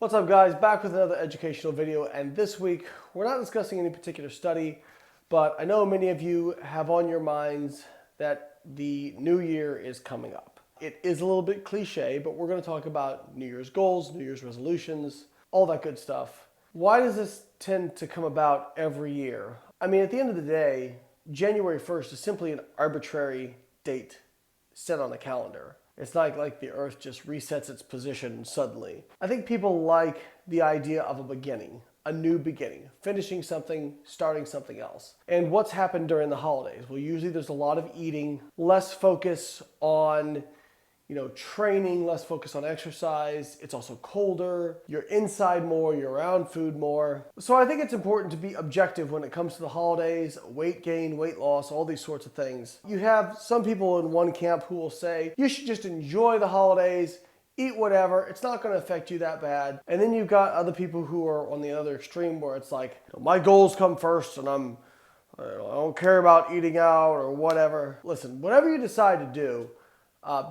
What's up guys, back with another educational video, and this week we're not discussing any particular study, but I know many of you have on your minds that the new year is coming up. It is a little bit cliche, but we're going to talk about New Year's goals, New Year's resolutions, all that good stuff. Why does this tend to come about every year? I mean, at the end of the day, January 1st is simply an arbitrary date set on a calendar. It's not like the earth just resets its position suddenly. I think people like the idea of a beginning, a new beginning, finishing something, starting something else. And what's happened during the holidays? Well, usually there's a lot of eating, less focus on training, less focus on exercise. It's also colder. You're inside more, you're around food more. So I think it's important to be objective when it comes to the holidays, weight gain, weight loss, all these sorts of things. You have some people in one camp who will say, you should just enjoy the holidays, eat whatever, it's not going to affect you that bad. And then you've got other people who are on the other extreme where it's like, my goals come first and I don't care about eating out or whatever. Listen, whatever you decide to do,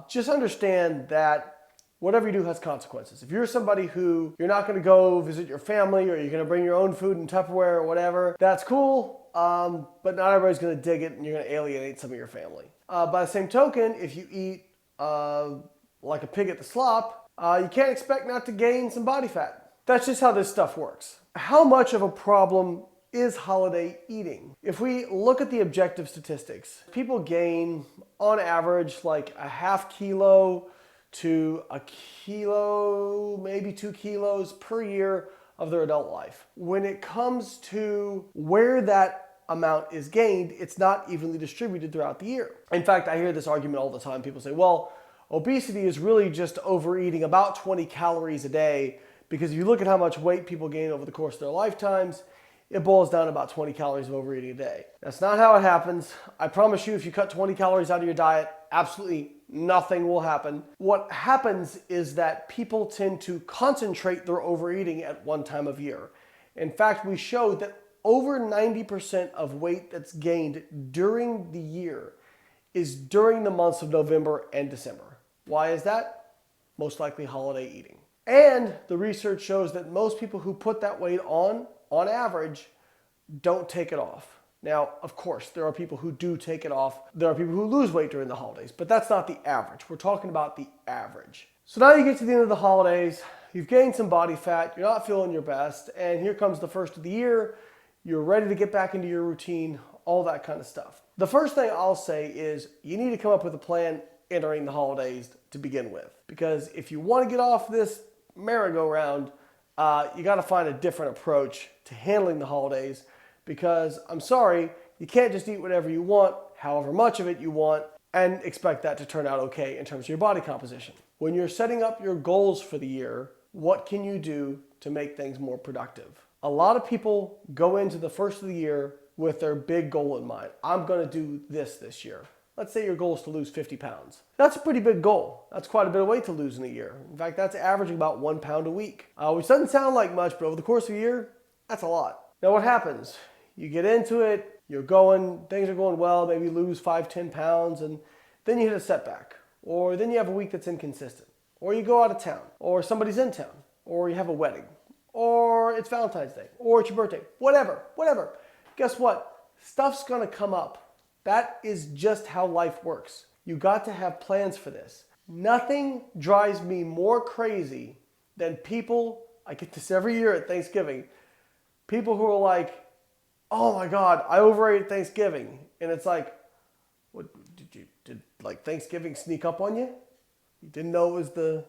just understand that whatever you do has consequences. If you're somebody who you're not going to go visit your family or you're going to bring your own food in Tupperware or whatever, that's cool, but not everybody's going to dig it and you're going to alienate some of your family. By the same token, if you eat like a pig at the slop, you can't expect not to gain some body fat. That's just how this stuff works. How much of a problem is holiday eating? If we look at the objective statistics, people gain on average like a half kilo to a kilo, maybe 2 kilos per year of their adult life. When it comes to where that amount is gained, it's not evenly distributed throughout the year. In fact, I hear this argument all the time. People say, well, obesity is really just overeating about 20 calories a day, because if you look at how much weight people gain over the course of their lifetimes, it boils down to about 20 calories of overeating a day. That's not how it happens. I promise you, if you cut 20 calories out of your diet, absolutely nothing will happen. What happens is that people tend to concentrate their overeating at one time of year. In fact, we showed that over 90% of weight that's gained during the year is during the months of November and December. Why is that? Most likely holiday eating. And the research shows that most people who put that weight on average, don't take it off. Now, of course, there are people who do take it off. There are people who lose weight during the holidays, but that's not the average. We're talking about the average. So now you get to the end of the holidays, you've gained some body fat, you're not feeling your best, and here comes the first of the year, you're ready to get back into your routine, all that kind of stuff. The first thing I'll say is you need to come up with a plan entering the holidays to begin with. Because if you want to get off this merry-go-round, you got to find a different approach to handling the holidays, because I'm sorry, you can't just eat whatever you want, however much of it you want, and expect that to turn out okay in terms of your body composition. When you're setting up your goals for the year, what can you do to make things more productive? A lot of people go into the first of the year with their big goal in mind. I'm going to do this year. Let's say your goal is to lose 50 pounds. That's a pretty big goal. That's quite a bit of weight to lose in a year. In fact, that's averaging about 1 pound a week, which doesn't sound like much, but over the course of a year, that's a lot. Now what happens? You get into it, you're going, things are going well, maybe you lose 5-10 pounds, and then you hit a setback. Or then you have a week that's inconsistent. Or you go out of town, or somebody's in town, or you have a wedding, or it's Valentine's Day, or it's your birthday, whatever. Guess what? Stuff's gonna come up. That is just how life works. You got to have plans for this. Nothing drives me more crazy than people, I get this every year at Thanksgiving, people who are like, oh my God, I overate at Thanksgiving. And it's like, what, did like Thanksgiving sneak up on you? You didn't know it was the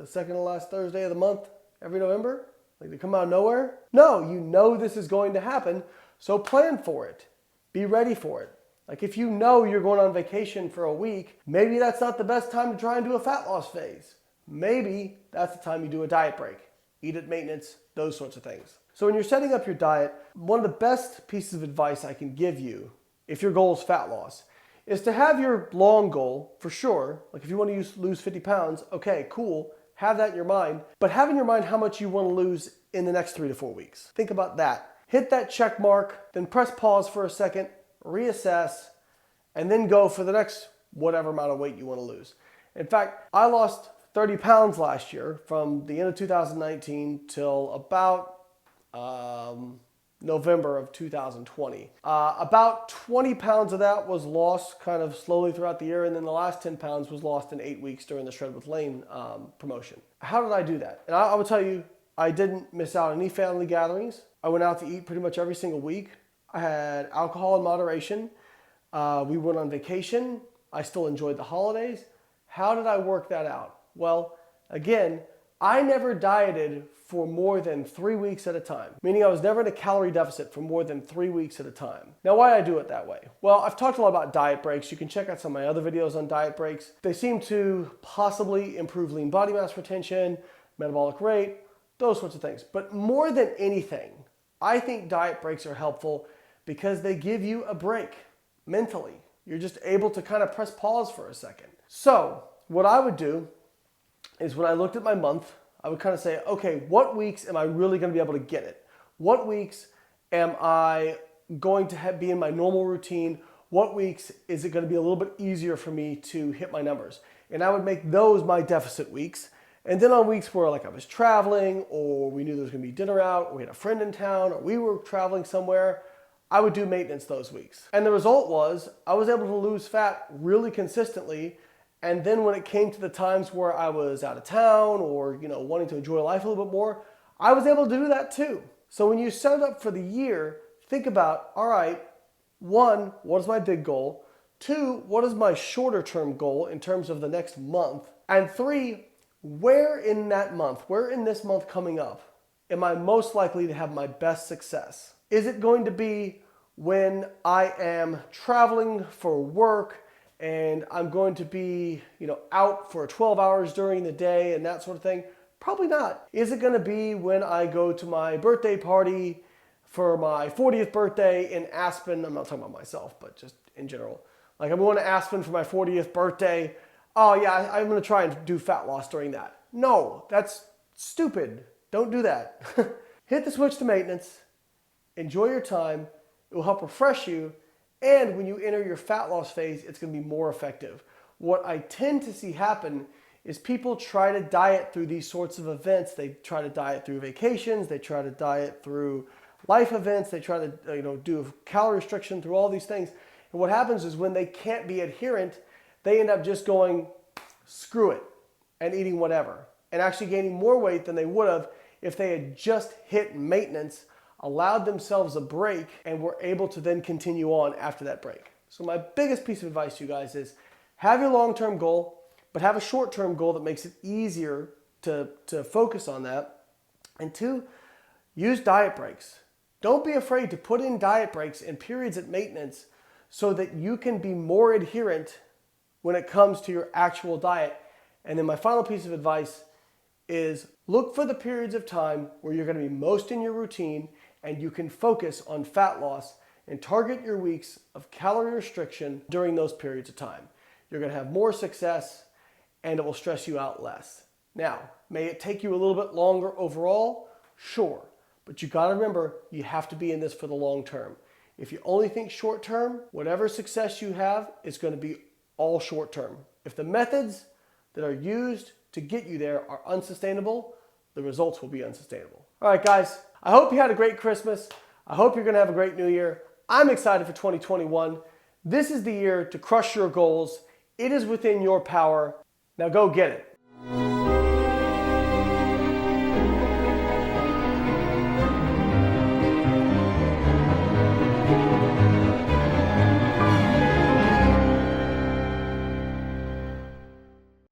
second to last Thursday of the month every November? Like they come out of nowhere? No, you know this is going to happen, so plan for it. Be ready for it. Like if you know you're going on vacation for a week, maybe that's not the best time to try and do a fat loss phase. Maybe that's the time you do a diet break, eat at maintenance, those sorts of things. So when you're setting up your diet, one of the best pieces of advice I can give you, if your goal is fat loss, is to have your long goal for sure. Like if you want to lose 50 pounds, okay, cool, have that in your mind, but have in your mind how much you want to lose in the next 3 to 4 weeks. Think about that. Hit that check mark, then press pause for a second, reassess, and then go for the next whatever amount of weight you want to lose. In fact, I lost 30 pounds last year from the end of 2019 till about November of 2020. About 20 pounds of that was lost kind of slowly throughout the year, and then the last 10 pounds was lost in 8 weeks during the Shred with Layne promotion. How did I do that? And I will tell you, I didn't miss out on any family gatherings. I went out to eat pretty much every single week. I had alcohol in moderation. We went on vacation. I still enjoyed the holidays. How did I work that out? Well, again, I never dieted for more than 3 weeks at a time, meaning I was never in a calorie deficit for more than 3 weeks at a time. Now, why did I do it that way? Well, I've talked a lot about diet breaks. You can check out some of my other videos on diet breaks. They seem to possibly improve lean body mass retention, metabolic rate, those sorts of things. But more than anything, I think diet breaks are helpful because they give you a break mentally. You're just able to kind of press pause for a second. So what I would do is when I looked at my month, I would kind of say, okay, what weeks am I really going to be able to get it? What weeks am I going to be in my normal routine? What weeks is it going to be a little bit easier for me to hit my numbers? And I would make those my deficit weeks. And then on weeks where like I was traveling, or we knew there was going to be dinner out, or we had a friend in town, or we were traveling somewhere, I would do maintenance those weeks. And the result was I was able to lose fat really consistently. And then when it came to the times where I was out of town or, wanting to enjoy life a little bit more, I was able to do that too. So when you set it up for the year, think about, all right, 1, what is my big goal? 2, what is my shorter term goal in terms of the next month? And 3, where in this month coming up, am I most likely to have my best success? Is it going to be when I am traveling for work and I'm going to be, out for 12 hours during the day and that sort of thing? Probably not. Is it going to be when I go to my birthday party for my 40th birthday in Aspen? I'm not talking about myself, but just in general. Like I'm going to Aspen for my 40th birthday. Oh yeah, I'm going to try and do fat loss during that. No, that's stupid. Don't do that. Hit the switch to maintenance. Enjoy your time. It will help refresh you. And when you enter your fat loss phase, it's going to be more effective. What I tend to see happen is people try to diet through these sorts of events. They try to diet through vacations. They try to diet through life events. They try to do calorie restriction through all these things. And what happens is when they can't be adherent, they end up just going, screw it, and eating whatever, and actually gaining more weight than they would have if they had just hit maintenance, allowed themselves a break, and were able to then continue on after that break. So my biggest piece of advice to you guys is have your long-term goal, but have a short-term goal that makes it easier to focus on that. And 2, use diet breaks. Don't be afraid to put in diet breaks and periods at maintenance so that you can be more adherent when it comes to your actual diet. And then my final piece of advice is look for the periods of time where you're going to be most in your routine and you can focus on fat loss and target your weeks of calorie restriction during those periods of time. You're going to have more success and it will stress you out less. Now, may it take you a little bit longer overall? Sure. But you got to remember, you have to be in this for the long term. If you only think short term, whatever success you have is going to be all short term. If the methods that are used to get you there are unsustainable, the results will be unsustainable. All right, guys, I hope you had a great Christmas. I hope you're going to have a great New Year. I'm excited for 2021. This is the year to crush your goals. It is within your power. Now go get it.